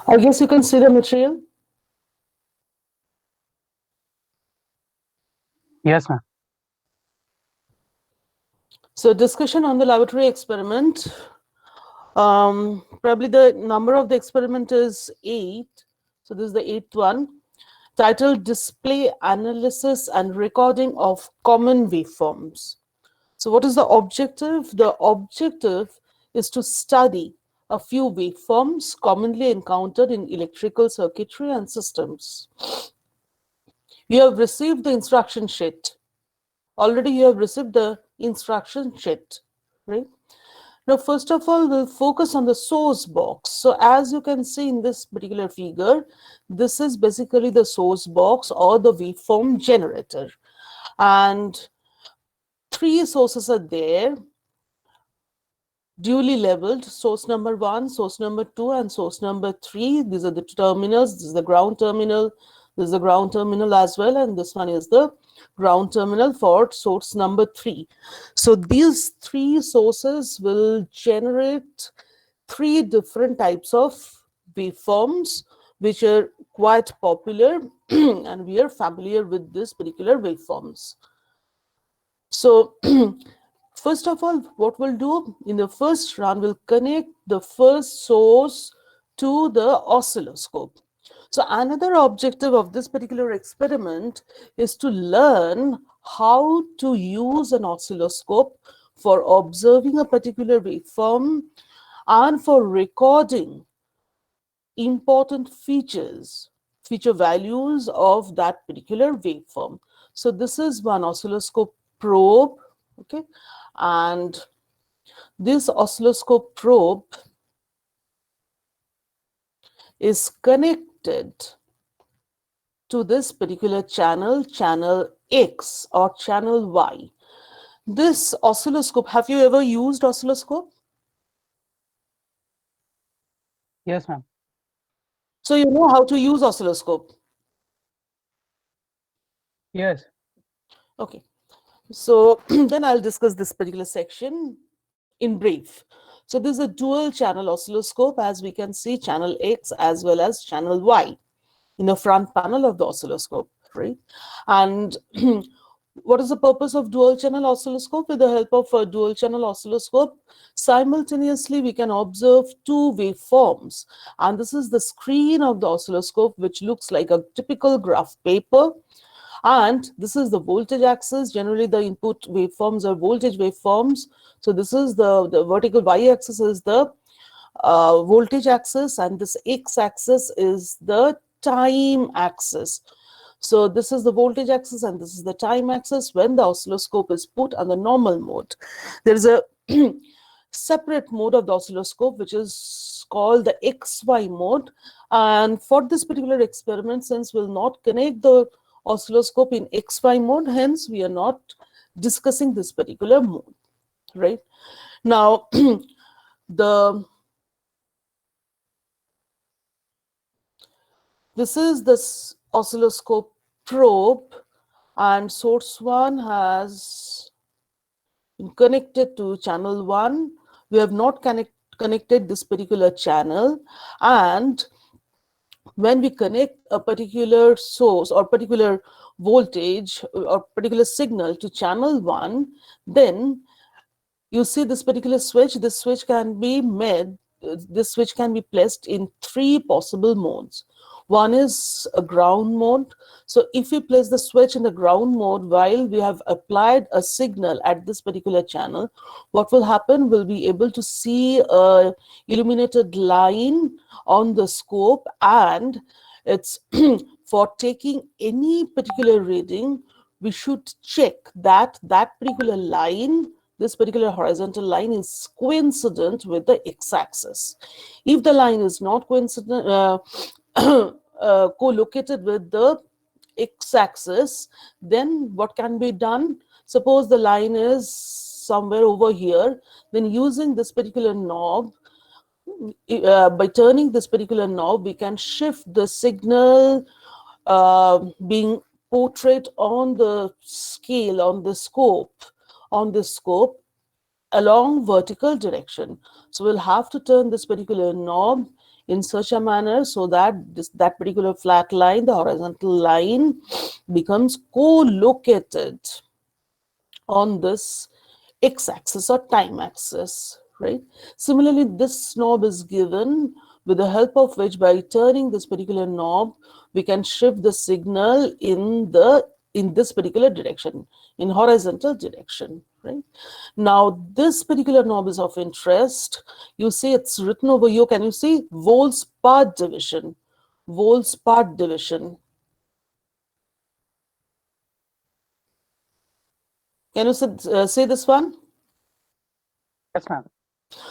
I guess you can see the material. Yes, ma'am. So discussion on the laboratory experiment. Probably the number of the experiment is 8. So this is the 8th one. Titled Display Analysis and Recording of Common Waveforms. So what is the objective? The objective is to study a few waveforms commonly encountered in electrical circuitry and systems. You have received the instruction sheet. Already you have received the instruction sheet, right? Now, first of all, we'll focus on the source box. So as you can see in this particular figure, this is basically the source box or the waveform generator. And three sources are there, duly labeled: source number 1, source number 2, and source number 3. These are the terminals. This is the ground terminal. This is the ground terminal as well, and this one is the ground terminal for source number 3. So these three sources will generate three different types of waveforms which are quite popular and we are familiar with this particular waveforms. So first of all, what we'll do in the first run, we'll connect the first source to the oscilloscope. So another objective of this particular experiment is to learn how to use an oscilloscope for observing a particular waveform and for recording important feature values of that particular waveform. So this is one oscilloscope probe, okay, and this oscilloscope probe is connected to this particular channel, channel X or channel Y. This oscilloscope, have you ever used oscilloscope? Yes, ma'am. So you know how to use oscilloscope. Yes. Okay. So then I'll discuss this particular section in brief. So this is a dual channel oscilloscope, as we can see channel X as well as channel Y in the front panel of the oscilloscope, right? And what is the purpose of dual channel oscilloscope? With the help of a dual channel oscilloscope, simultaneously we can observe two waveforms. And this is the screen of the oscilloscope, which looks like a typical graph paper. And this is the voltage axis. Generally, the input waveforms are voltage waveforms. So this is the vertical y-axis is the voltage axis, and this x-axis is the time axis. So this is the voltage axis and this is the time axis when the oscilloscope is put on the normal mode. There is a separate mode of the oscilloscope which is called the XY mode. And for this particular experiment, since we'll not connect the oscilloscope in XY mode, hence we are not discussing this particular mode, right? Now, this is this oscilloscope probe, and source 1 has been connected to channel 1. We have not connected this particular channel, and when we connect a particular source or particular voltage or particular signal to channel 1, then you see this particular switch. This switch can be made, this switch can be placed in three possible modes. One is a ground mode. So if we place the switch in the ground mode while we have applied a signal at this particular channel, what will happen? We'll be able to see a illuminated line on the scope, and it's for taking any particular reading, we should check that that particular line, this particular horizontal line, is coincident with the x-axis. If the line is not coincident, co-located with the x-axis, then what can be done? Suppose the line is somewhere over here, then using this particular knob, by turning this particular knob, we can shift the signal being portrayed on the scale, on the scope along vertical direction. So we'll have to turn this particular knob in such a manner so that that particular flat line, the horizontal line, becomes co-located on this x-axis or time axis, right? Similarly, this knob is given with the help of which, by turning this particular knob, we can shift the signal in this particular direction, in horizontal direction, right? Now, this particular knob is of interest. You see it's written over here. Can you see volts per division? Volts per division. Can you say this one? Yes, ma'am.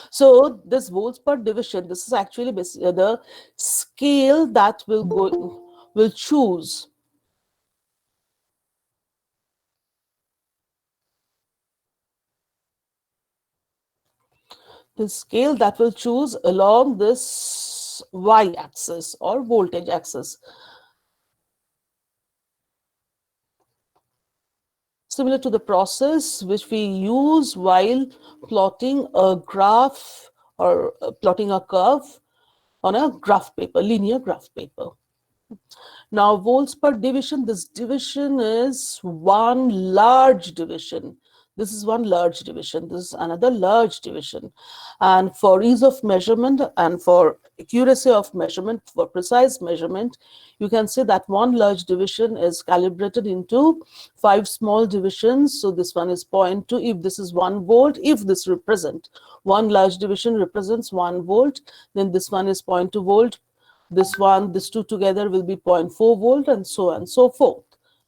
So this volts per division, this is actually the scale that will choose the scale that will choose along this y-axis or voltage axis. Similar to the process which we use while plotting a graph or plotting a curve on a graph paper, linear graph paper. Now, volts per division, this division is one large division. This is one large division. This is another large division. And for ease of measurement and for accuracy of measurement, for precise measurement, you can say that one large division is calibrated into 5 small divisions. So this one is 0.2. If this is 1 volt, if this represent one large division represents 1 volt, then this one is 0.2 volt. This one, this two together will be 0.4 volt, and so on and so forth,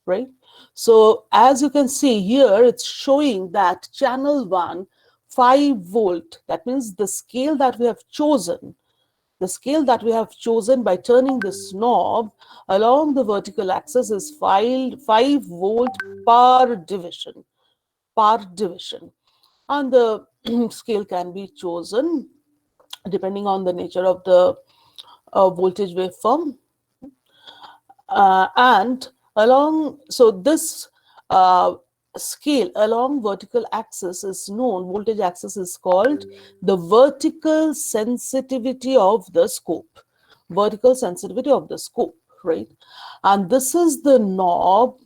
right? So as you can see here, it's showing that channel 1, 5 volt, that means the scale that we have chosen, by turning this knob along the vertical axis is 5 volt per division, and the scale can be chosen depending on the nature of the voltage waveform. And along, so this scale along vertical axis is known, voltage axis is called the vertical sensitivity of the scope. Vertical sensitivity of the scope, right? And this is the knob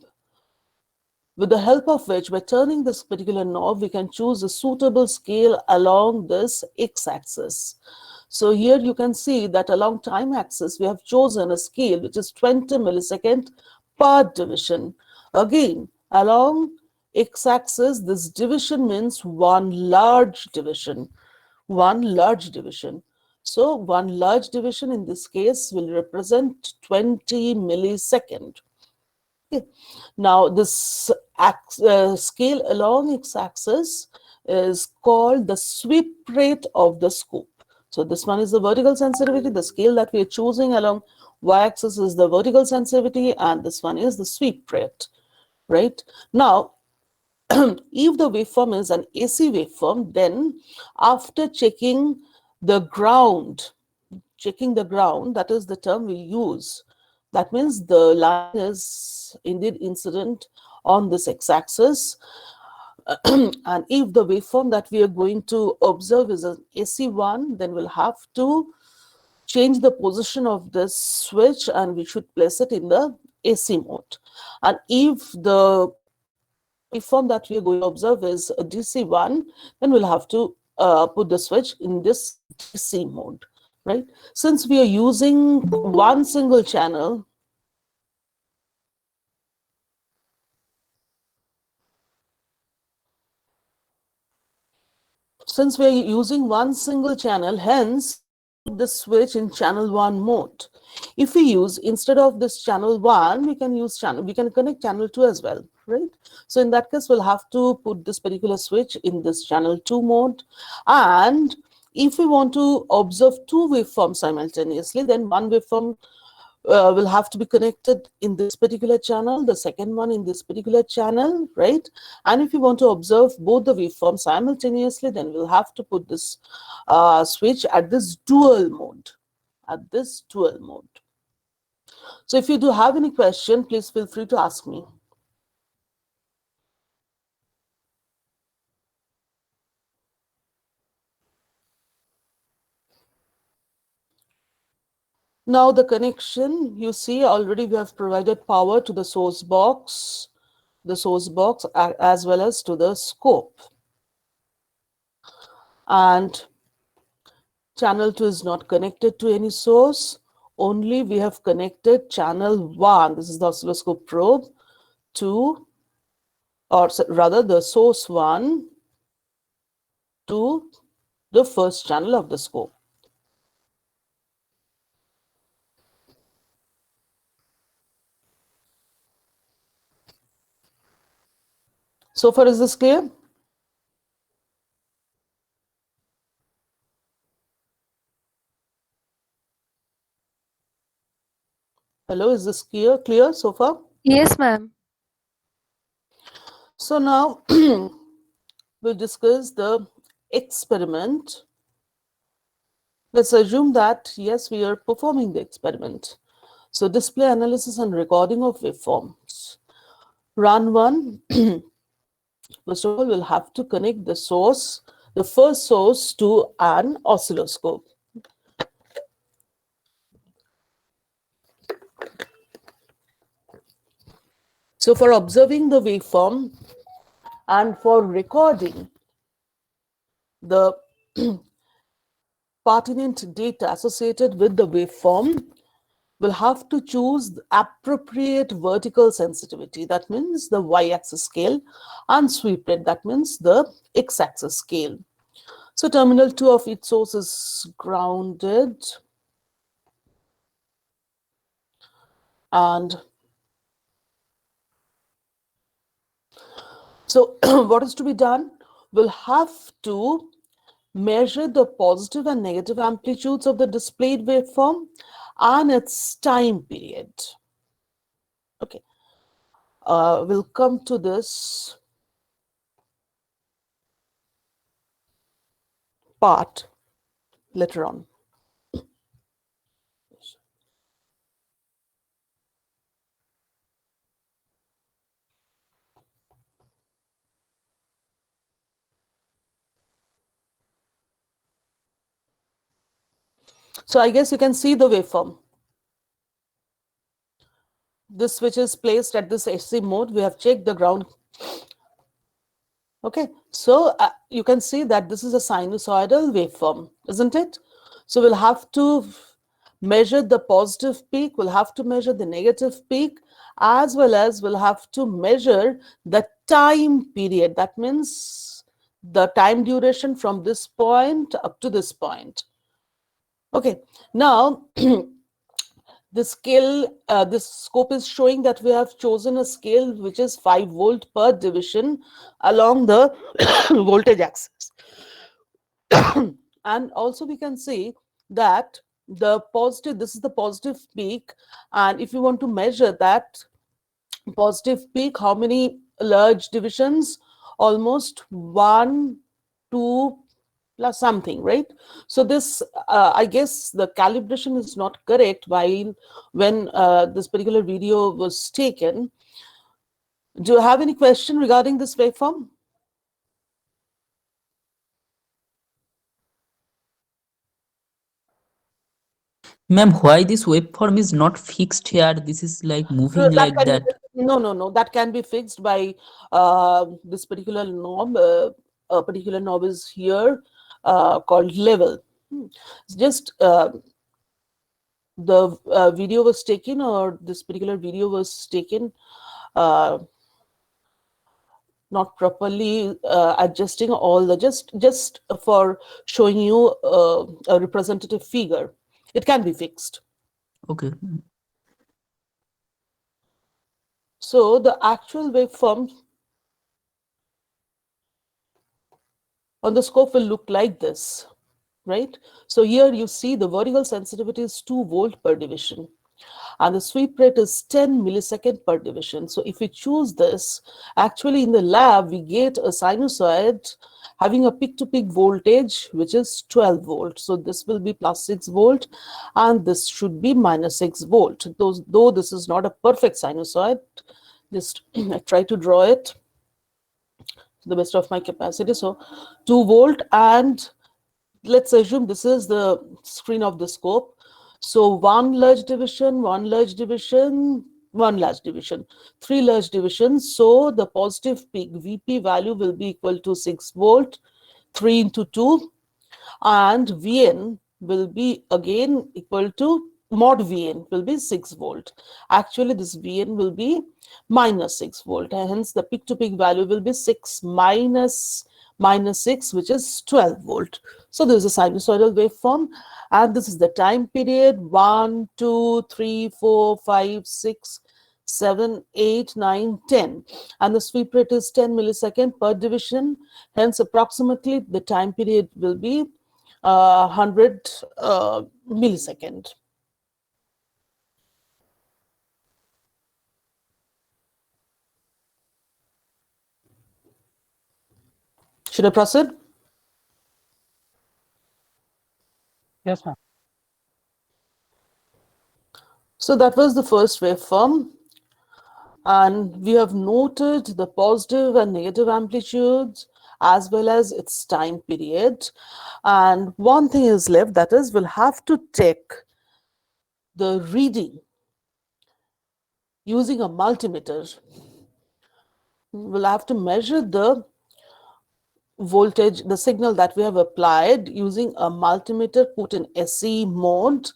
with the help of which, by turning this particular knob, we can choose a suitable scale along this x-axis. So here you can see that along time axis, we have chosen a scale which is 20 millisecond per division. Again, along x-axis, this division means one large division. So one large division in this case will represent 20 millisecond. Okay. Now, this scale along x-axis is called the sweep rate of the scope. So this one is the vertical sensitivity. The scale that we are choosing along y-axis is the vertical sensitivity, and this one is the sweep rate, right? Now, if the waveform is an AC waveform, then after checking the ground, that is the term we use. That means the line is indeed incident on this x-axis. And if the waveform that we are going to observe is an AC one, then we'll have to change the position of this switch and we should place it in the AC mode. And if the waveform that we are going to observe is a DC one, then we'll have to put the switch in this DC mode, right? Since we are using one single channel, hence the switch in channel 1 mode. If we use, instead of this channel 1, we can connect channel 2 as well, right? So in that case, we'll have to put this particular switch in this channel 2 mode. And if we want to observe two waveforms simultaneously, then one waveform will have to be connected in this particular channel, the second one in this particular channel, right? And if you want to observe both the waveforms simultaneously, then we'll have to put this switch at this dual mode, So if you do have any question, please feel free to ask me. Now the connection, you see already we have provided power to the source box as well as to the scope. And channel 2 is not connected to any source. Only we have connected channel 1, this is the oscilloscope probe, to, or rather the source 1 to the first channel of the scope. So far, is this clear? Hello, is this clear so far? Yes, ma'am. So now we'll discuss the experiment. Let's assume that, yes, we are performing the experiment. So display analysis and recording of waveforms. Run 1. First of all, we'll have to connect the source, the first source, to an oscilloscope. So for observing the waveform and for recording the pertinent data associated with the waveform, we'll have to choose the appropriate vertical sensitivity, that means the y-axis scale, and sweep rate, that means the x-axis scale. So terminal 2 of each source is grounded, and so what is to be done? We'll have to measure the positive and negative amplitudes of the displayed waveform and its time period. Okay, we'll come to this part later on. So I guess you can see the waveform. This switch is placed at this AC mode. We have checked the ground. Okay, so you can see that this is a sinusoidal waveform, isn't it? So we'll have to measure the positive peak, we'll have to measure the negative peak, as well as we'll have to measure the time period. That means the time duration from this point up to this point. Okay, now the scale, this scope is showing that we have chosen a scale which is 5 volt per division along the voltage axis. And also we can see that the positive, this is the positive peak, and if you want to measure that positive peak, how many large divisions? Almost 1, 2 plus something, right? So this, I guess the calibration is not correct while when this particular video was taken. Do you have any question regarding this waveform? Ma'am, why this waveform is not fixed here? This is like moving That like can that. no, that can be fixed by this particular knob. A particular knob is here called level. Just the video was taken, or this particular video was taken not properly adjusting all the, just for showing you a representative figure. It can be fixed. Okay. So the actual waveform on the scope will look like this, right? So here you see the vertical sensitivity is 2 volt per division, and the sweep rate is 10 millisecond per division. So if we choose this, actually in the lab, we get a sinusoid having a peak-to-peak voltage, which is 12 volts. So this will be plus 6 volt, and this should be minus 6 volt. Though this is not a perfect sinusoid, just I try to draw it to the best of my capacity. So 2 volt, and let's assume this is the screen of the scope. So one large division, one large division, one large division, three large divisions. So the positive peak Vp value will be equal to 6 volt, 3 into 2, and Vn will be again equal to mod Vn will be 6 volt. Actually, this Vn will be minus 6 volt, and hence the peak to peak value will be 6 minus 6, which is 12 volt. So this is a sinusoidal waveform, and this is the time period 1, 2, 3, 4, 5, 6, 7, 8, 9, 10, and the sweep rate is 10 millisecond per division. Hence, approximately the time period will be 100 millisecond. Should I proceed? Yes, ma'am. So that was the first waveform, and we have noted the positive and negative amplitudes as well as its time period. And one thing is left, that is we'll have to take the reading using a multimeter. We'll have to measure the voltage, the signal that we have applied using a multimeter put in SE mode,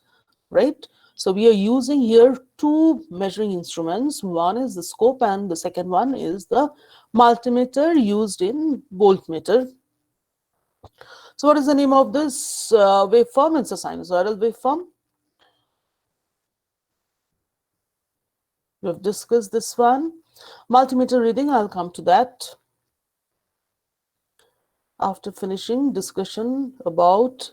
right? So we are using here two measuring instruments. One is the scope and the second one is the multimeter used in voltmeter. So what is the name of this waveform? It's a sinusoidal waveform. We have discussed this one. Multimeter reading, I'll come to that after finishing discussion about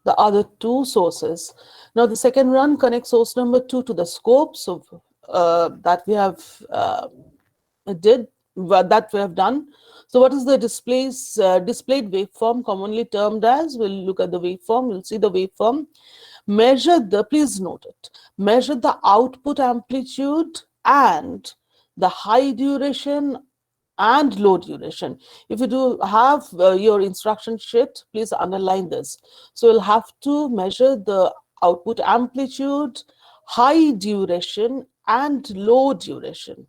the other two sources. Now the second run connects source number 2 to the scope. So that we have done. So what is the displayed waveform, commonly termed as? We'll look at the waveform. We'll see the waveform. Measure the, please note it, measure the output amplitude and the high duration and low duration. If you do have your instruction sheet, please underline this. So you'll have to measure the output amplitude, high duration and low duration.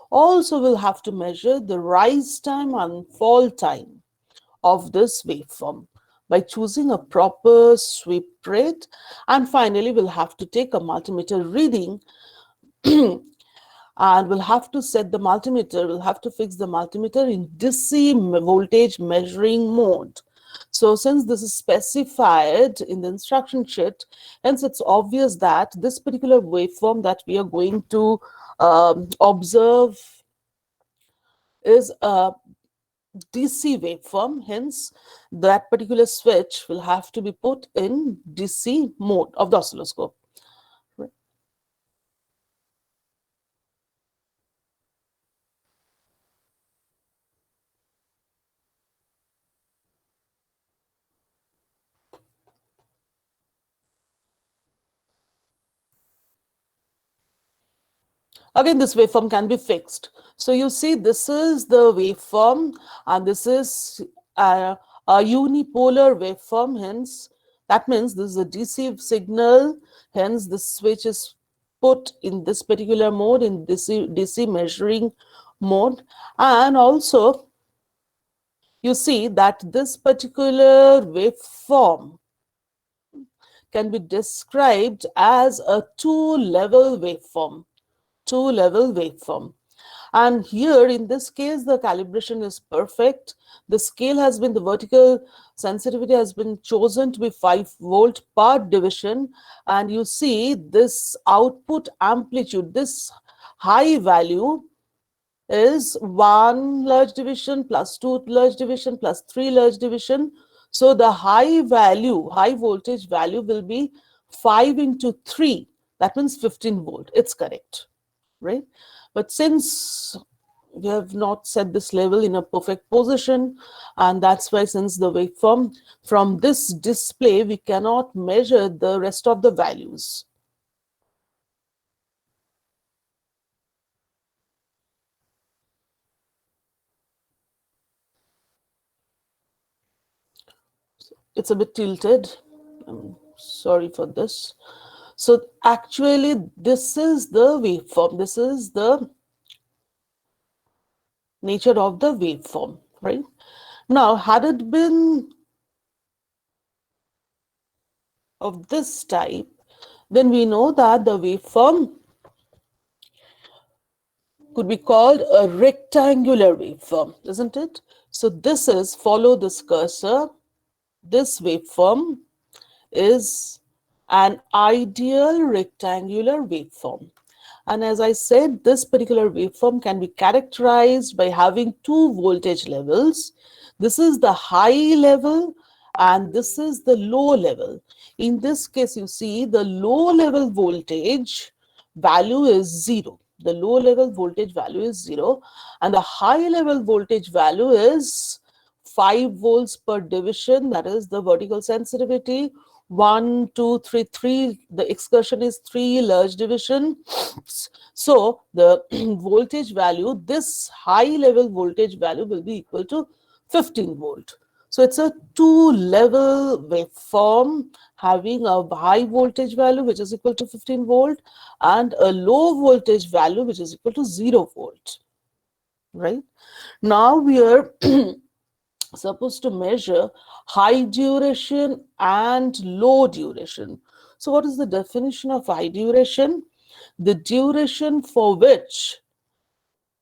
Also, we'll have to measure the rise time and fall time of this waveform by choosing a proper sweep rate. And finally, we'll have to take a multimeter reading and we'll have to set the multimeter, we'll have to fix the multimeter in DC voltage measuring mode. So since this is specified in the instruction sheet, hence it's obvious that this particular waveform that we are going to observe is a DC waveform. Hence, that particular switch will have to be put in DC mode of the oscilloscope. Again, this waveform can be fixed. So you see, this is the waveform, and this is a unipolar waveform. Hence, that means this is a DC signal. Hence, this switch is put in this particular mode, in DC measuring mode. And also, you see that this particular waveform can be described as a two-level waveform. And here in this case, the calibration is perfect. The scale has been, the vertical sensitivity has been chosen to be 5 volt per division. And you see this output amplitude, this high value is 1 large division plus 2 large division plus 3 large division. So the high value, high voltage value will be 5 into 3. That means 15 volt. It's correct, right? But since we have not set this level in a perfect position, and that's why, since the waveform from this display, we cannot measure the rest of the values. It's a bit tilted. I'm sorry for this. So actually, this is the waveform. This is the nature of the waveform, right? Now, had it been of this type, then we know that the waveform could be called a rectangular waveform, isn't it? So this is, follow this cursor, this waveform is an ideal rectangular waveform. And as I said, this particular waveform can be characterized by having two voltage levels. This is the high level and this is the low level. In this case, you see the low level voltage value is 0. The low level voltage value is 0 and the high level voltage value is 5 volts per division, that is the vertical sensitivity. 1, 2, 3, 3, the excursion is 3 large division. So the voltage value, this high level voltage value will be equal to 15 volt. So it's a two level waveform having a high voltage value which is equal to 15 volt and a low voltage value which is equal to 0 volt, right? Now we are supposed to measure high duration and low duration. So what is the definition of high duration? The duration for which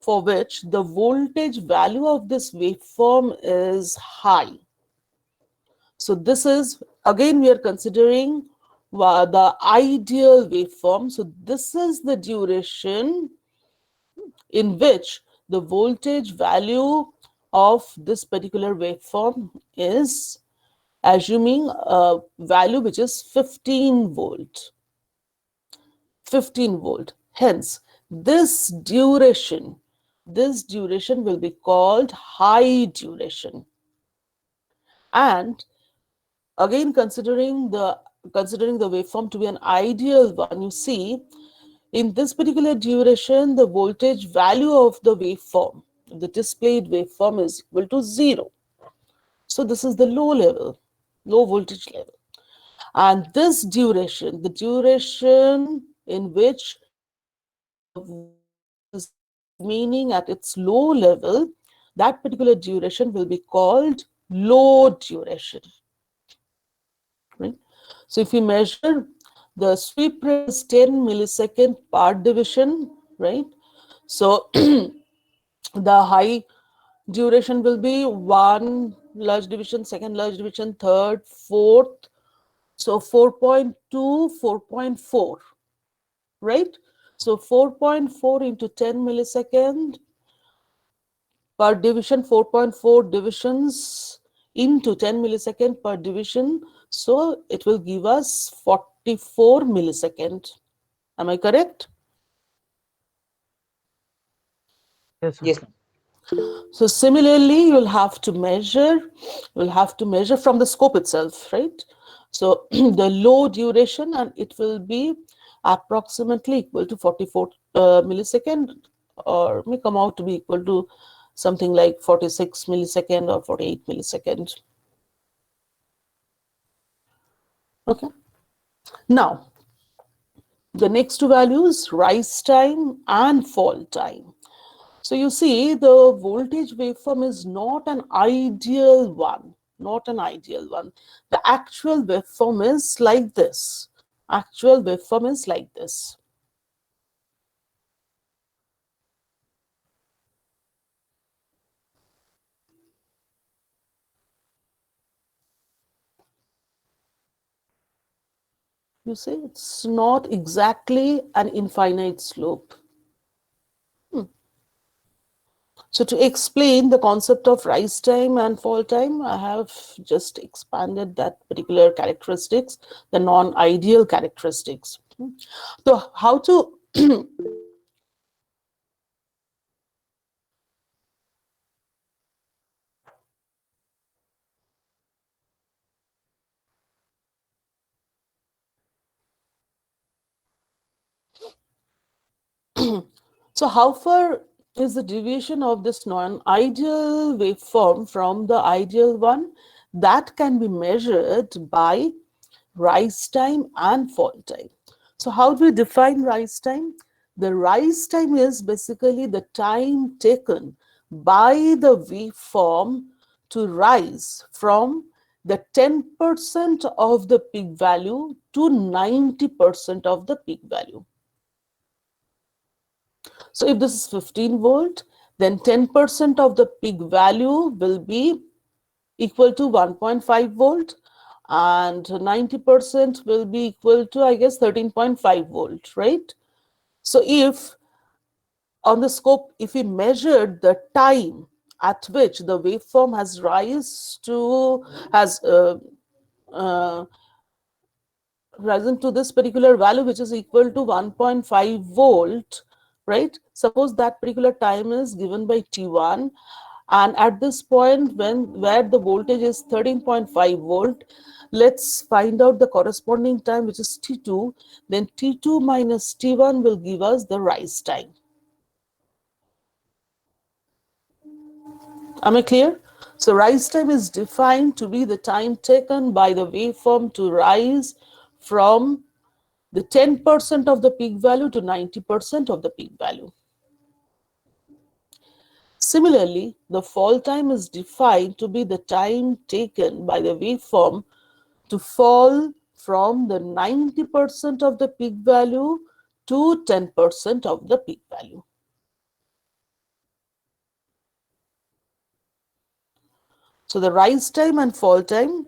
the voltage value of this waveform is high. So this is, again, we are considering the ideal waveform. So this is the duration in which the voltage value of this particular waveform is, assuming a value which is 15 volt. 15 volt. Hence, this duration will be called high duration. And again, considering the waveform to be an ideal one, you see, in this particular duration, the voltage value of the waveform, the displayed waveform, is equal to 0. So this is the low voltage level. And this duration, the duration in which is remaining at its low level, that particular duration will be called low duration. Right? So if we measure the sweep rate is 10 millisecond per division, right? So the high duration will be 1 large division, second large division, third, fourth. So 4.2, 4.4, right? So 4.4 into 10 millisecond per division, 4.4 divisions into 10 millisecond per division. So it will give us 44 millisecond. Am I correct? Yes, sir. Yes, ma'am. So similarly, you'll have to measure from the scope itself, right? So the low duration, and it will be approximately equal to 44 millisecond, or may come out to be equal to something like 46 millisecond or 48 millisecond. Okay. Now, the next two values, rise time and fall time. So you see, the voltage waveform is not an ideal one, not an ideal one. The actual waveform is like this. Actual waveform is like this. You see, it's not exactly an infinite slope. So to explain the concept of rise time and fall time, I have just expanded that particular characteristics, the non-ideal characteristics. So how to so how far is the deviation of this non-ideal waveform from the ideal one? That can be measured by rise time and fall time. So how do we define rise time? The rise time is basically the time taken by the waveform to rise from the 10% of the peak value to 90% of the peak value. So if this is 15 volt, then 10% of the peak value will be equal to 1.5 volt, and 90% will be equal to, I guess, 13.5 volt, right? So if on the scope, if we measured the time at which the waveform has uh, risen to this particular value, which is equal to 1.5 volt, right? Suppose that particular time is given by T1, and at this point where the voltage is 13.5 volt, let's find out the corresponding time, which is T2. Then T2 minus T1 will give us the rise time. Am I clear? So rise time is defined to be the time taken by the waveform to rise from the 10% of the peak value to 90% of the peak value. Similarly, the fall time is defined to be the time taken by the waveform to fall from the 90% of the peak value to 10% of the peak value. So the rise time and fall time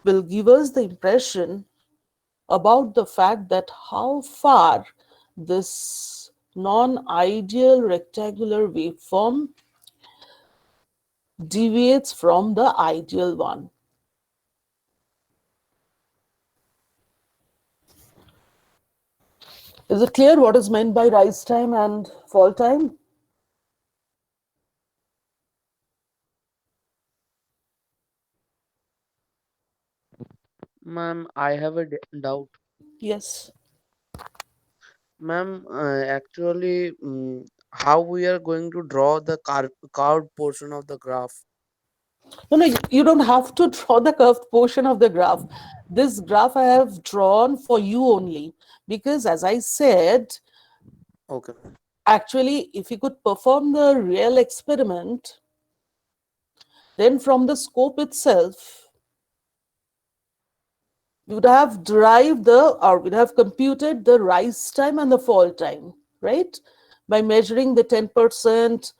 will give us the impression about the fact that how far this non-ideal rectangular waveform deviates from the ideal one. Is it clear what is meant by rise time and fall time? Ma'am, I have a doubt. Yes. Ma'am, actually, how we are going to draw the curved portion of the graph? No, you don't have to draw the curved portion of the graph. This graph I have drawn for you only because, as I said, Okay. actually, if you could perform the real experiment, then from the scope itself, we would have derived or would have computed the rise time and the fall time, right? By measuring the 10%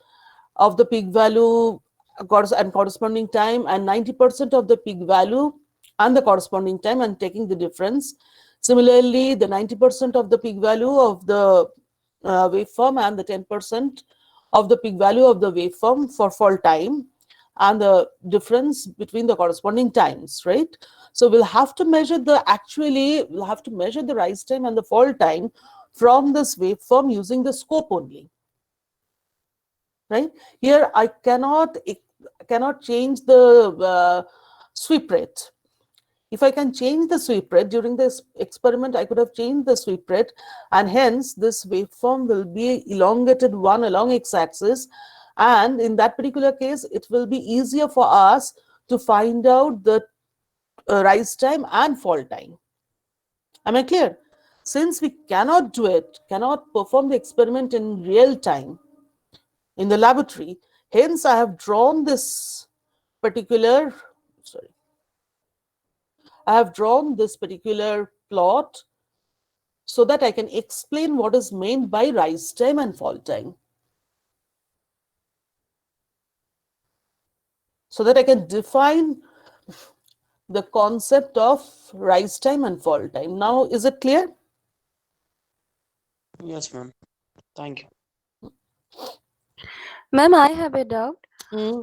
of the peak value and corresponding time, and 90% of the peak value and the corresponding time, and taking the difference. Similarly, the 90% of the peak value of the waveform and the 10% of the peak value of the waveform for fall time, and the difference between the corresponding times, right? So we'll have to measure the rise time and the fall time from this waveform using the scope only, right? Here I cannot change the sweep rate. If I can change the sweep rate during this experiment, I could have changed the sweep rate, and hence this waveform will be elongated one along x-axis, and in that particular case it will be easier for us to find out the rise time and fall time. Am I clear? Since we cannot perform the experiment in real time in the laboratory, hence I have drawn this particular plot so that I can explain what is meant by rise time and fall time, so that I can define the concept of rise time and fall time. Now, is it clear? Yes, ma'am. Thank you. Ma'am, I have a doubt. Mm.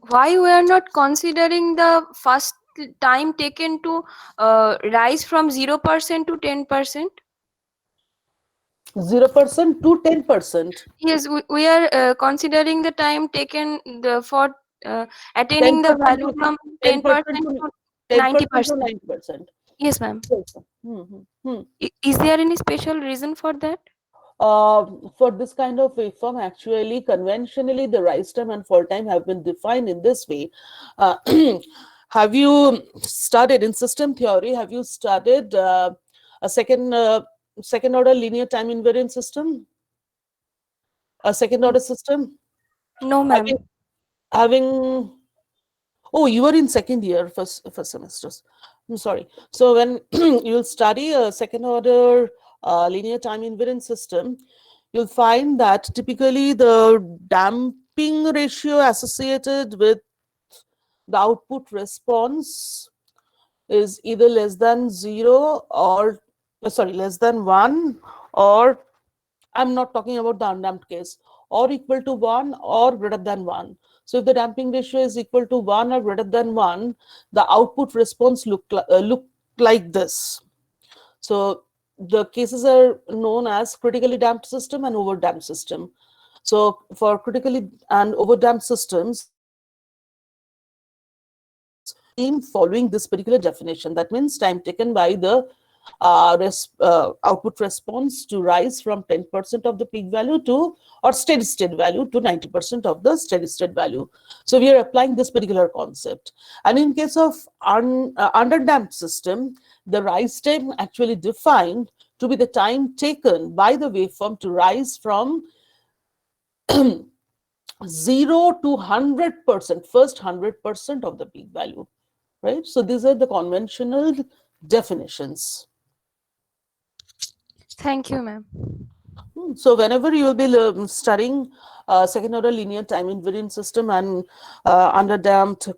Why we are not considering the first time taken to rise from 0% to 10%? 0% to 10%. Yes, we are considering the time taken for attaining the 10% value to from 10% 10% to to 10% to 90%. 90%. Yes, ma'am. Yes. Hmm. Is there any special reason for that? For this kind of waveform, actually, conventionally, the rise time and fall time have been defined in this way. Uh, have you studied in system theory? Have you studied a second second order linear time invariant system? A second order system? No, ma'am. Having Oh, you were in second year, first semesters. I'm sorry. So when you'll study a second order linear time invariant system, you'll find that typically the damping ratio associated with the output response is either less than 0 or less than 1, or I'm not talking about the undamped case, or equal to 1 or greater than 1. So if the damping ratio is equal to 1 or greater than 1, the output response look like this. So the cases are known as critically damped system and over damped system. So for critically and over damped systems, in following this particular definition, that means time taken by the output response to rise from 10% of the peak value to, or steady state value to 90% of the steady state value. So we are applying this particular concept. And in case of underdamped system, the rise time actually defined to be the time taken by the waveform to rise from 0 to 100%, first 100% of the peak value, right? So these are the conventional definitions. Thank you, ma'am. So whenever you will be studying second order linear time invariant system and underdamped,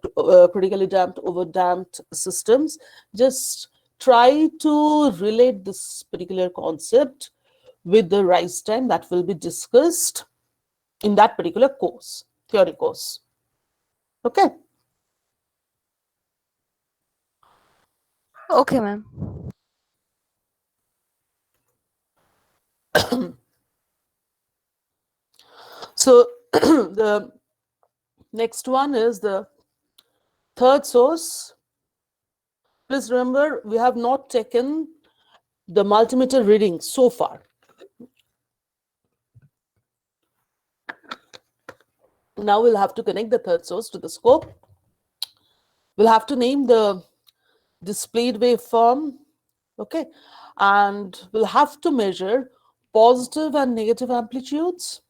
critically damped, overdamped systems, just try to relate this particular concept with the rise time that will be discussed in that particular course, theory course. Okay. Okay, ma'am. So the next one is the third source. Please remember, we have not taken the multimeter reading so far. Now we'll have to connect the third source to the scope. We'll have to name the displayed waveform, okay? And we'll have to measure positive and negative amplitudes,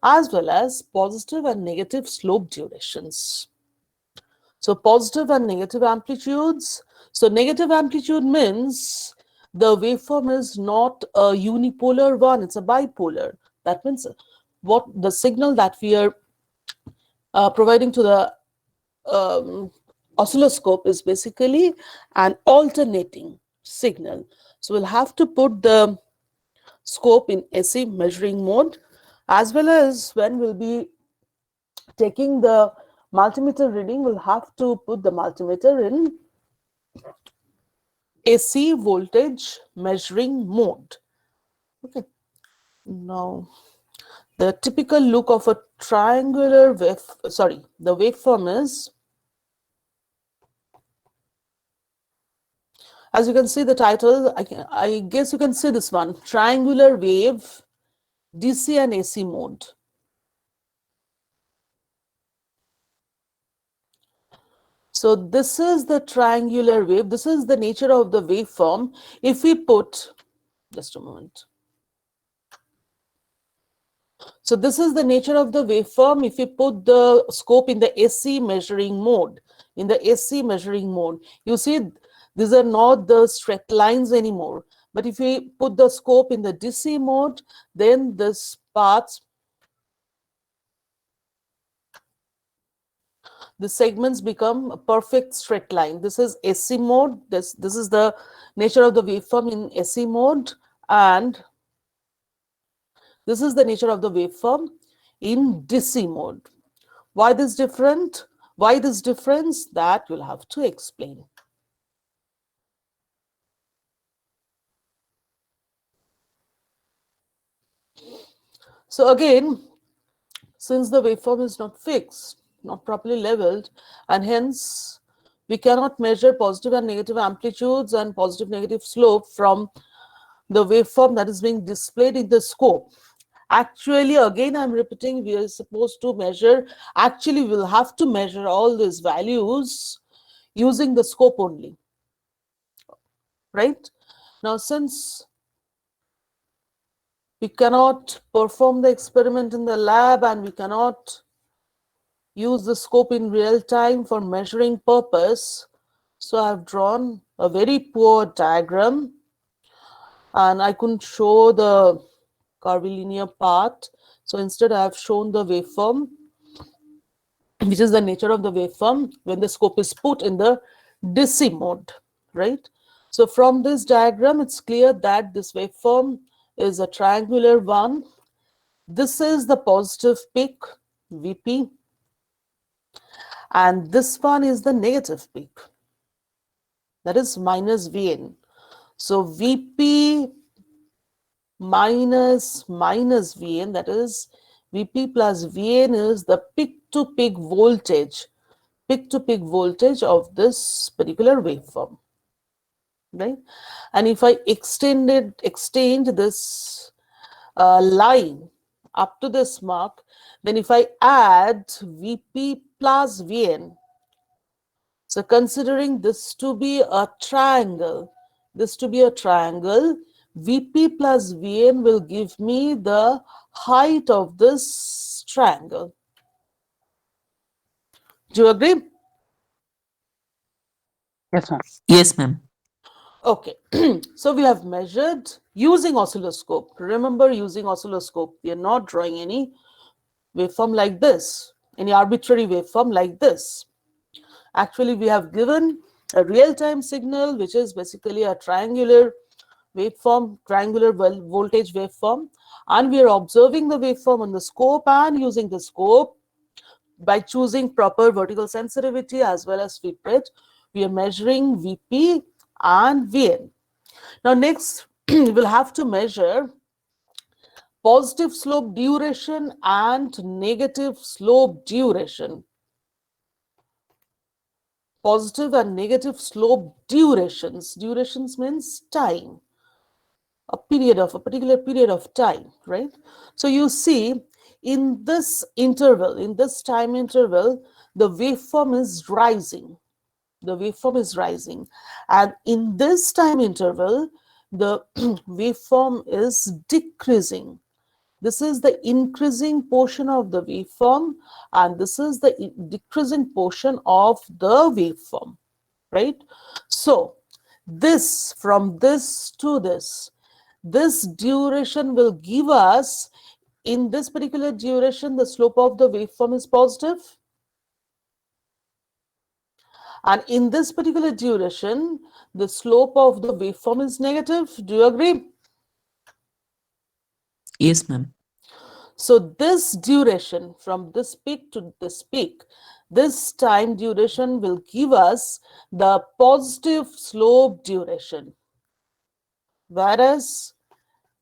as well as positive and negative slope durations. So positive and negative amplitudes. So negative amplitude means the waveform is not a unipolar one, it's a bipolar. That means what the signal that we are providing to the oscilloscope is basically an alternating signal. So we'll have to put the scope in AC measuring mode, as well as when we'll be taking the multimeter reading, we'll have to put the multimeter in AC voltage measuring mode. Okay. Now, the typical look of a triangular the waveform is, as you can see the title, I guess you can see this one, triangular wave, DC and AC mode. So this is the triangular wave. This is the nature of the waveform. If we put, just a moment. So this is the nature of the waveform. If we put the scope in the AC measuring mode, you see these are not the straight lines anymore. But if we put the scope in the DC mode, then this path, the segments become a perfect straight line. This is AC mode. This is the nature of the waveform in AC mode, and this is the nature of the waveform in DC mode. Why this different? Why this difference? That you'll have to explain. So again, since the waveform is not fixed, not properly leveled, and hence we cannot measure positive and negative amplitudes and positive negative slope from the waveform that is being displayed in the scope. Actually, again, I'm repeating, we are supposed to measure, actually we'll have to measure all these values using the scope only, right? Now, since We cannot perform the experiment in the lab and we cannot use the scope in real time for measuring purpose. So I've drawn a very poor diagram and I couldn't show the curvilinear part. So instead I have shown the waveform, which is the nature of the waveform when the scope is put in the DC mode, right? So from this diagram, it's clear that this waveform is a triangular one. This is the positive peak, VP, and this one is the negative peak, that is minus Vn. So VP minus Vn, that is VP plus Vn is the peak-to-peak voltage of this particular waveform, right? And if I extend this line up to this mark, then if I add VP plus Vn, so considering this to be a triangle, VP plus Vn will give me the height of this triangle. Do you agree? Yes, ma'am. Yes, ma'am. Okay, so we have measured using oscilloscope. Remember, using oscilloscope, we are not drawing any waveform like this, any arbitrary waveform like this. Actually, we have given a real-time signal, which is basically a triangular waveform, triangular voltage waveform, and we are observing the waveform on the scope and using the scope by choosing proper vertical sensitivity as well as sweep rate. We are measuring VP and Vn. Now next, we will have to measure positive slope duration and negative slope duration. Positive and negative slope durations. Durations means time, a particular period of time, right? So you see in this interval, in this time interval, the waveform is rising. The waveform is rising. And in this time interval, the waveform is decreasing. This is the increasing portion of the waveform, and this is the decreasing portion of the waveform, right? So this, from this to this duration will give us, in this particular duration, the slope of the waveform is positive. And in this particular duration, the slope of the waveform is negative. Do you agree? Yes, ma'am. So this duration from this peak to this peak, this time duration will give us the positive slope duration. Whereas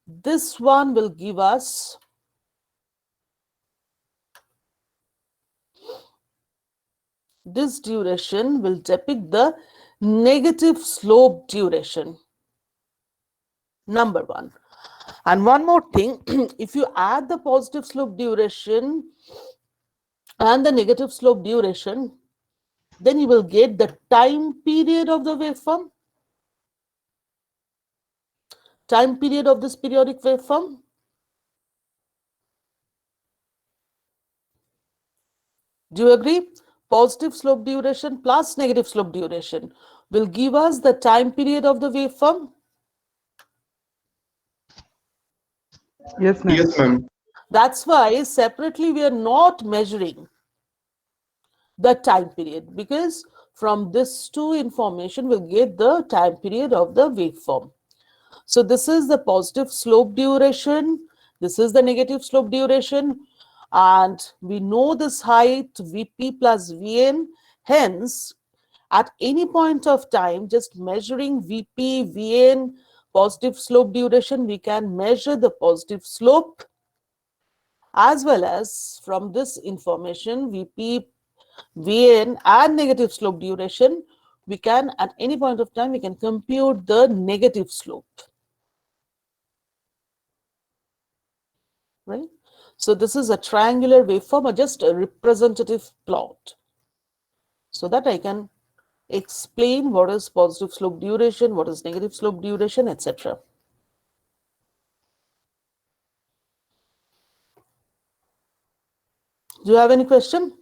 this one will give us this duration will depict the negative slope duration. Number one. And one more thing, if you add the positive slope duration and the negative slope duration, then you will get the time period of the waveform, time period of this periodic waveform. Do you agree? Positive slope duration plus negative slope duration will give us the time period of the waveform. Yes, ma'am. Yes, ma'am. That's why separately we are not measuring the time period, because from this two information we'll get the time period of the waveform. So this is the positive slope duration, this is the negative slope duration, and we know this height Vp plus Vn. Hence, at any point of time, just measuring Vp, Vn, positive slope duration, we can measure the positive slope, as well as from this information Vp, Vn and negative slope duration, we can at any point of time we can compute the negative slope, right? So this is a triangular waveform or just a representative plot, so that I can explain what is positive slope duration, what is negative slope duration, etc. Do you have any question?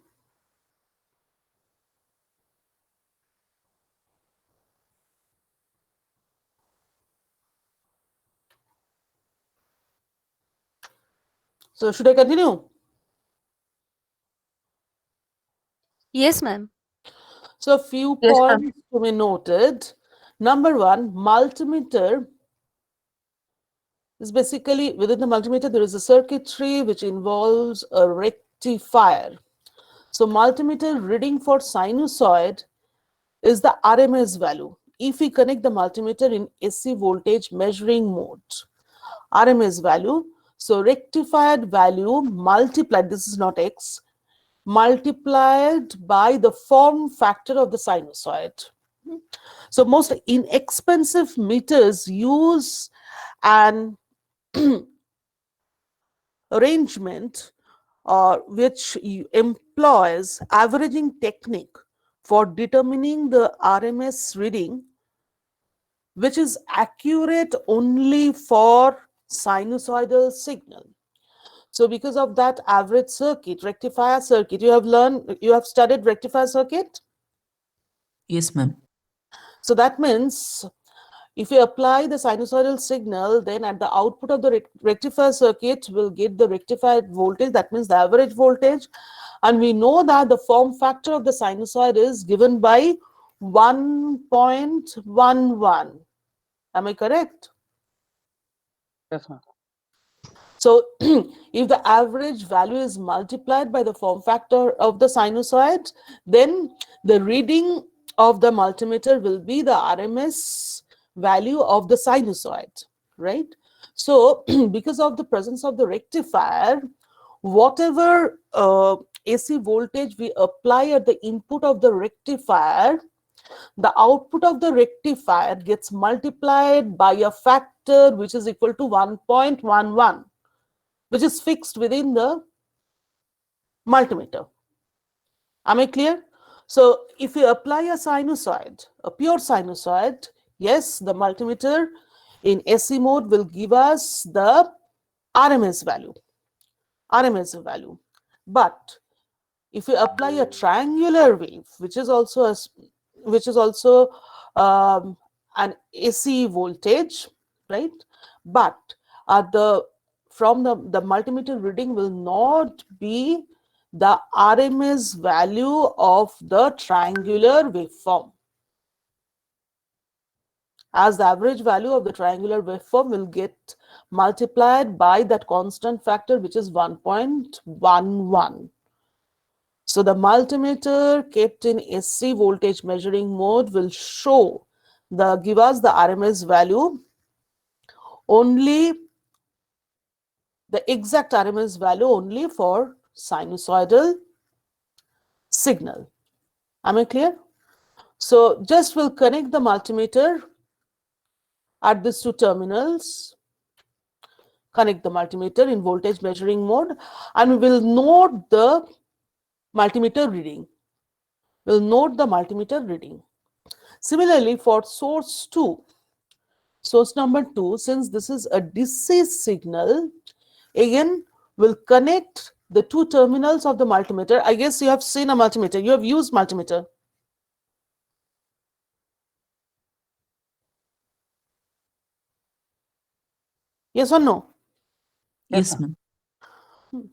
So should I continue? Yes, ma'am. So a few Yes, ma'am. points to be noted. Number one, multimeter is basically, within the multimeter, there is a circuitry which involves a rectifier. So multimeter reading for sinusoid is the RMS value. If we connect the multimeter in AC voltage measuring mode, RMS value, so rectified value multiplied, this is not X, multiplied by the form factor of the sinusoid. So most inexpensive meters use an arrangement which employs averaging technique for determining the RMS reading, which is accurate only for sinusoidal signal. So because of that average circuit, rectifier circuit, you have studied rectifier circuit. Yes, ma'am. So that means if you apply the sinusoidal signal, then at the output of the rectifier circuit, we'll get the rectified voltage. That means the average voltage. And we know that the form factor of the sinusoid is given by 1.11. Am I correct? Yes, ma'am. So if the average value is multiplied by the form factor of the sinusoid, then the reading of the multimeter will be the RMS value of the sinusoid, right? So because of the presence of the rectifier, whatever AC voltage we apply at the input of the rectifier, the output of the rectifier gets multiplied by a factor which is equal to 1.11, which is fixed within the multimeter. Am I clear? So if you apply a sinusoid, a pure sinusoid, yes, the multimeter in AC mode will give us the RMS value. RMS value. But if you apply a triangular wave, which is also an AC voltage, right? But from the multimeter reading will not be the RMS value of the triangular waveform, as the average value of the triangular waveform will get multiplied by that constant factor, which is 1.11. So the multimeter kept in AC voltage measuring mode will give us the RMS value, only the exact RMS value only for sinusoidal signal. Am I clear? So just we'll connect the multimeter at these two terminals, connect the multimeter in voltage measuring mode, and we will note the multimeter reading. We'll note the multimeter reading. Similarly, for source 2, source number 2, since this is a DC signal, again we'll connect the two terminals of the multimeter. I guess you have seen a multimeter, you have used multimeter. Yes or no? Yes, ma'am.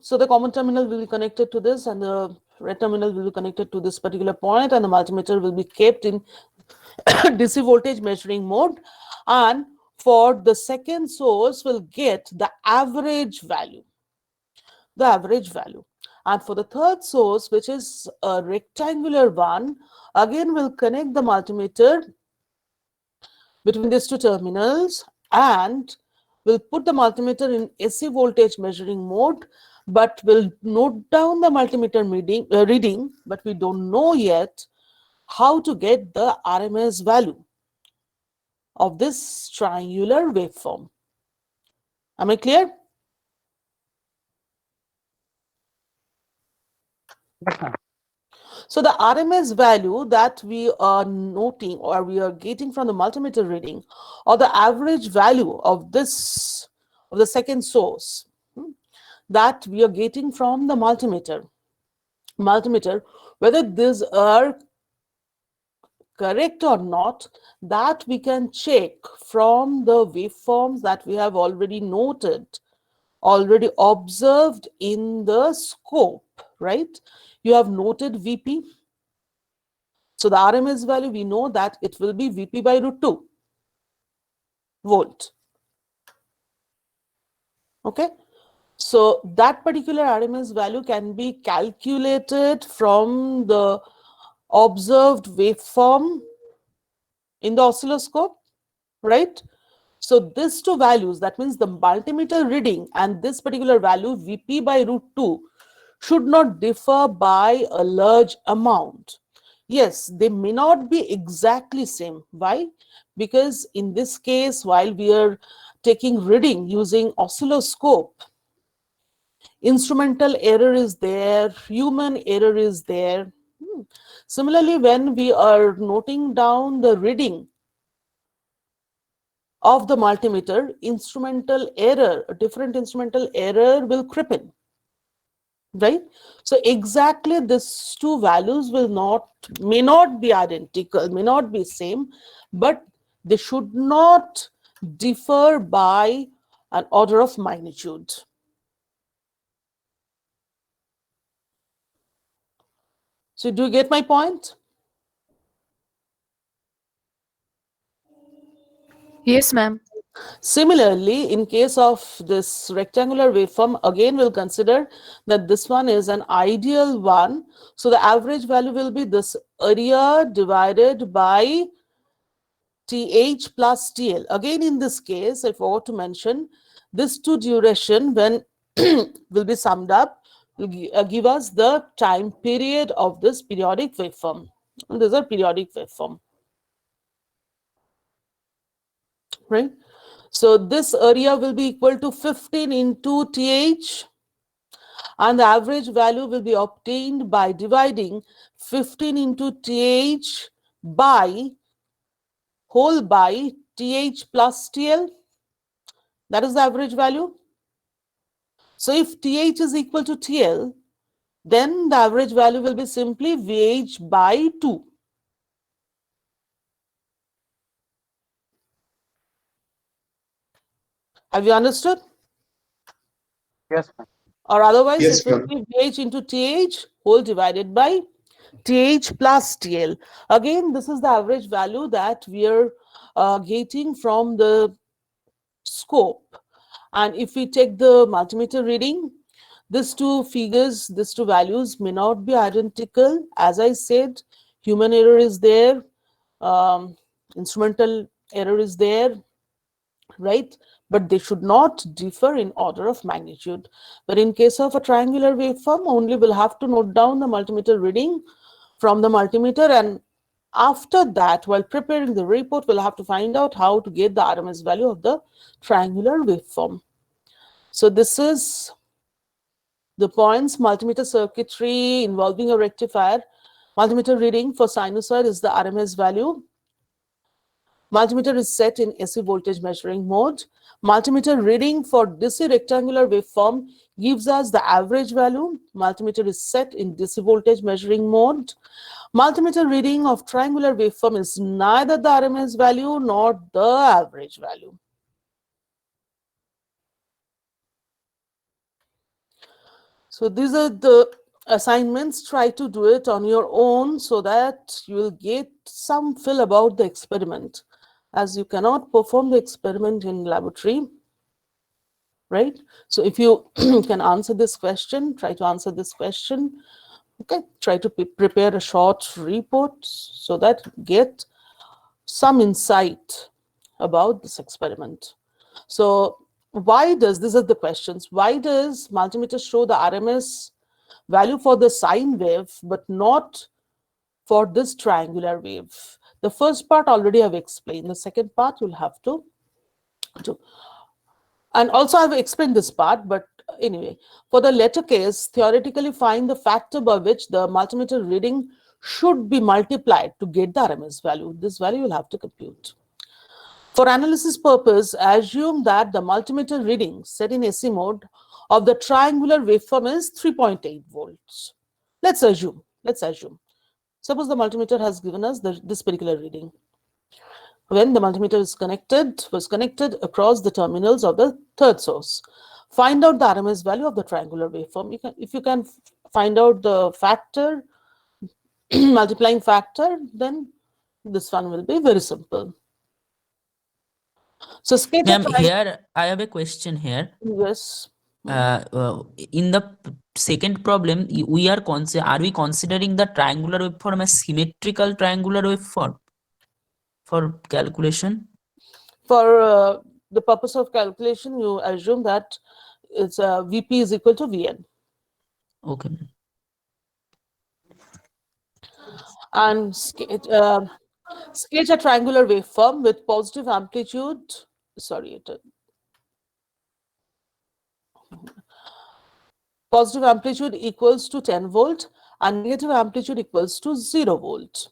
So the common terminal will be connected to this, and the red terminal will be connected to this particular point, and the multimeter will be kept in DC voltage measuring mode. And for the second source, we'll get the average value. The average value. And for the third source, which is a rectangular one, again we'll connect the multimeter between these two terminals, and we'll put the multimeter in AC voltage measuring mode, but we'll note down the multimeter reading, but we don't know yet how to get the RMS value of this triangular waveform. Am I clear? Yes, ma'am. So the RMS value that we are noting or we are getting from the multimeter reading, or the average value of the second source, that we are getting from the multimeter, multimeter, whether these are correct or not, that we can check from the waveforms that we have already noted, already observed in the scope, right? You have noted VP. So the RMS value, we know that it will be VP by √2 volt. Okay. So that particular RMS value can be calculated from the observed waveform in the oscilloscope, right? So these two values, that means the multimeter reading and this particular value VP by √2 should not differ by a large amount. Yes, they may not be exactly same. Why? Because in this case, while we are taking reading using oscilloscope, instrumental error is there, human error is there. Similarly, when we are noting down the reading of the multimeter, instrumental error, a different instrumental error will creep in, right? So exactly these two values may not be identical, may not be same, but they should not differ by an order of magnitude. So do you get my point? Yes, ma'am. Similarly, in case of this rectangular waveform, again we'll consider that this one is an ideal one. So the average value will be this area divided by TH plus TL. Again, in this case, I forgot to mention, this two duration when will be summed up, will give us the time period of this periodic waveform. And these are periodic waveform, right? So this area will be equal to 15 into TH, and the average value will be obtained by dividing 15 into TH by whole by TH plus TL. That is the average value. So if TH is equal to TL, then the average value will be simply VH by 2. Have you understood? Yes, ma'am. Or otherwise, Yes, it will ma'am. be VH into TH whole divided by TH plus TL. Again, this is the average value that we are getting from the scope. And if we take the multimeter reading, these two figures, these two values may not be identical. As I said, human error is there, instrumental error is there, right? But they should not differ in order of magnitude. But in case of a triangular waveform, only we'll have to note down the multimeter reading from the multimeter, and after that, while preparing the report, we'll have to find out how to get the RMS value of the triangular waveform. So this is the points: multimeter circuitry involving a rectifier. Multimeter reading for sinusoid is the RMS value. Multimeter is set in AC voltage measuring mode. Multimeter reading for DC rectangular waveform gives us the average value. Multimeter is set in DC voltage measuring mode. Multimeter reading of triangular waveform is neither the RMS value nor the average value. So these are the assignments. Try to do it on your own so that you will get some feel about the experiment, as you cannot perform the experiment in laboratory, right? So if you can answer this question, try to answer this question. Okay, try to prepare a short report so that get some insight about this experiment. So why does, these are the questions, why does multimeter show the RMS value for the sine wave but not for this triangular wave? The first part already I've explained. The second part you'll have to do. And also I've explained this part, but anyway, for the latter case, theoretically find the factor by which the multimeter reading should be multiplied to get the RMS value. This value you'll have to compute. For analysis purpose, assume that the multimeter reading set in AC mode of the triangular waveform is 3.8 volts. Let's assume. Suppose the multimeter has given us this particular reading. When the multimeter was connected across the terminals of the third source. Find out the RMS value of the triangular waveform. If you can find out the factor, multiplying factor, then this one will be very simple. So sketch a Ma'am, here I have a question here. Yes. In the second problem, we are we considering the triangular waveform as symmetrical triangular waveform for calculation? For the purpose of calculation, you assume that it's Vp is equal to Vn. Okay, ma'am. And sketch a triangular waveform with positive amplitude. Positive amplitude equals to 10 volt and negative amplitude equals to 0 volt,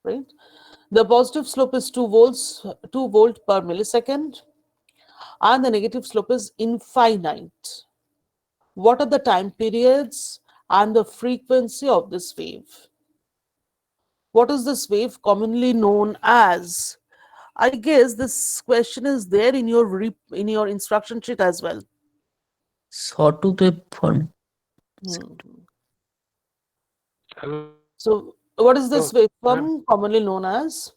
right? The positive slope is 2 volt per millisecond, and the negative slope is infinite. What are the time periods and the frequency of this wave? What is this wave commonly known as? I guess this question is there in your instruction sheet as well. Sawtooth waveform. Hello. So what is this waveform commonly known as?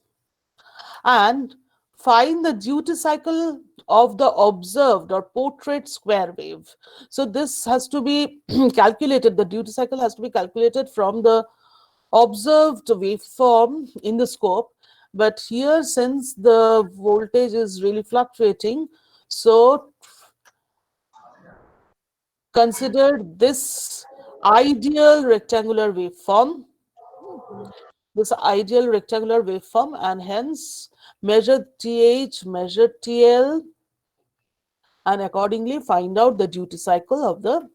And find the duty cycle of the observed or portrait square wave. So this has to be calculated, the duty cycle has to be calculated from the observed waveform in the scope. But here, since the voltage is really fluctuating, so consider this ideal rectangular waveform, and hence measure TH, measure TL, and accordingly find out the duty cycle of the.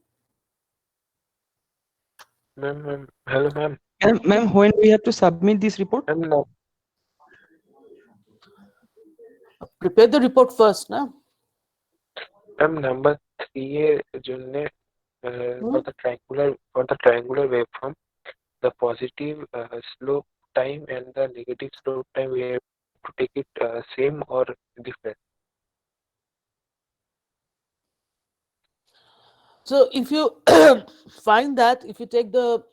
Ma'am, hello, ma'am. Ma'am, when we have to submit this report? Ma'am, Prepare the report first, na? ma'am, number 3 junne for the triangular waveform, the positive slope time and the negative slope time, we have to take it same or different. So if you find that if you take the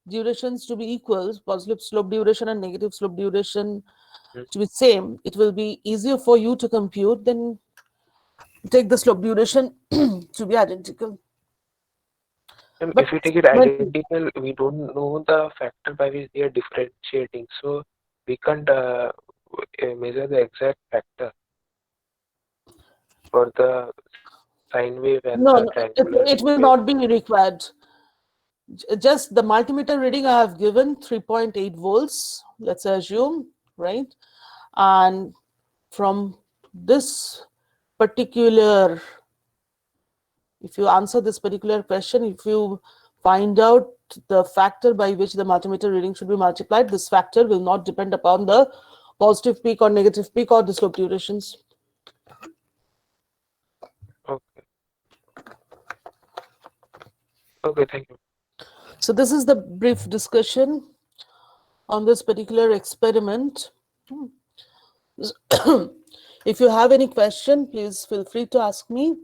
durations to be equal, positive slope duration and negative slope duration to be same, it will be easier for you to compute than take the slope duration to be identical. Ma'am, But if we take it identical, we don't know the factor by which they are differentiating, so we can't measure the exact factor for the sine wave and no, the triangular it will wave. not be required. Just the multimeter reading I have given 3.8 volts, let's assume, right? And from this particular, if you answer this particular question, if you find out the factor by which the multimeter reading should be multiplied, this factor will not depend upon the positive peak or negative peak or the slope durations. Okay. Okay, thank you. So this is the brief discussion on this particular experiment. If you have any question, please feel free to ask me.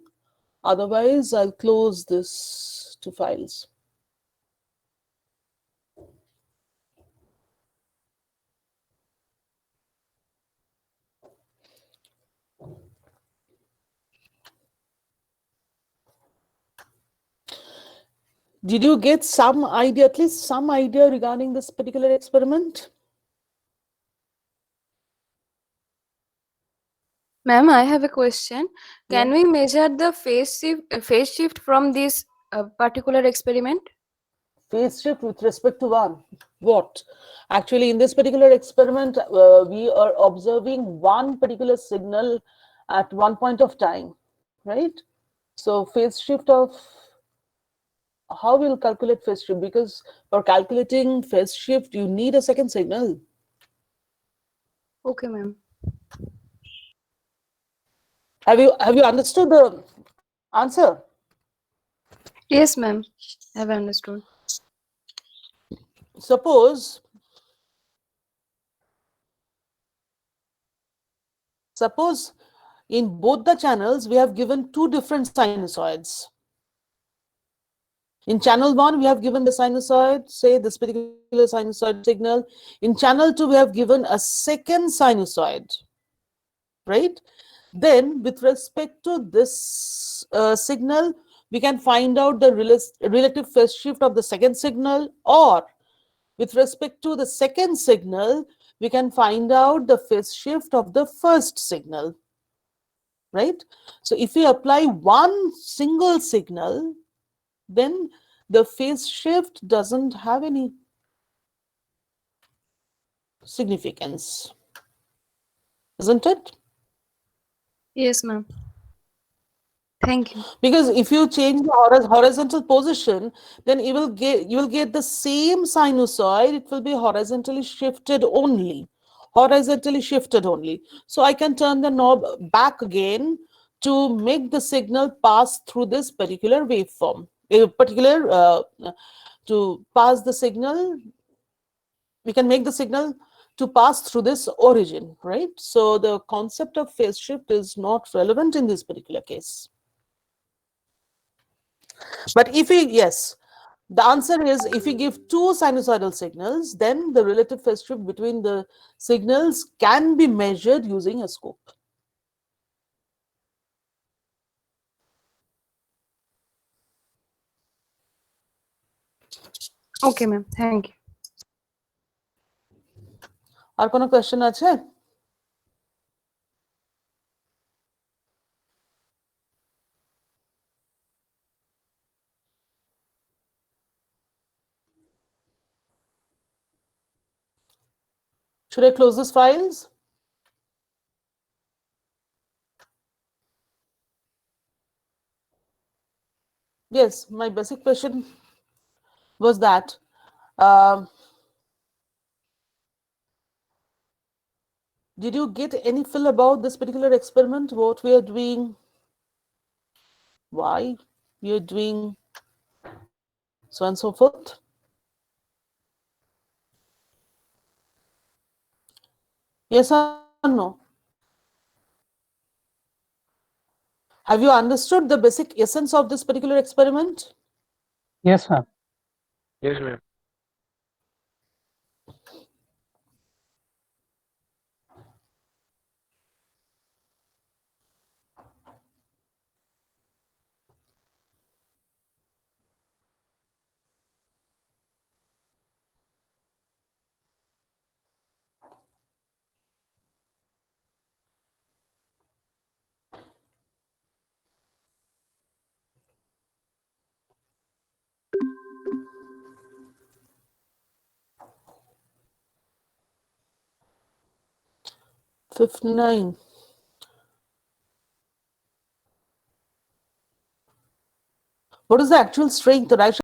Otherwise, I'll close this to files. Did you get some idea, at least some idea regarding this particular experiment? Ma'am, I have a question. Can Yeah. we measure the phase shift from this particular experiment? Phase shift with respect to what? Actually, in this particular experiment, we are observing one particular signal at one point of time, right? So phase shift of, how we'll calculate phase shift? Because for calculating phase shift, you need a second signal. Okay, ma'am. Have you understood the answer? Yes, ma'am. I have understood. suppose in both the channels we have given two different sinusoids. In channel 1 we have given the sinusoid, say this particular sinusoid signal. In channel 2 we have given a second sinusoid, right? Then with respect to this signal, we can find out the relative phase shift of the second signal, or with respect to the second signal, we can find out the phase shift of the first signal, right? So if we apply one single signal, then the phase shift doesn't have any significance, isn't it? Yes, ma'am. Thank you. Because if you change the horizontal position, then you will get the same sinusoid. It will be horizontally shifted only. So I can turn the knob back again to make the signal pass through this particular waveform. To pass the signal, we can make the signal to pass through this origin, right? So the concept of phase shift is not relevant in this particular case. But if we, yes, the answer is if we give two sinusoidal signals, then the relative phase shift between the signals can be measured using a scope. Okay, ma'am. Thank you. আর কোনো question আছে? Should I close these files? Yes, my basic question was that did you get any feel about this particular experiment, what we are doing, why we are doing, so on and so forth? Yes or no? Have you understood the basic essence of this particular experiment? Yes, ma'am. Yes, ma'am. #59. What is the actual strength, right?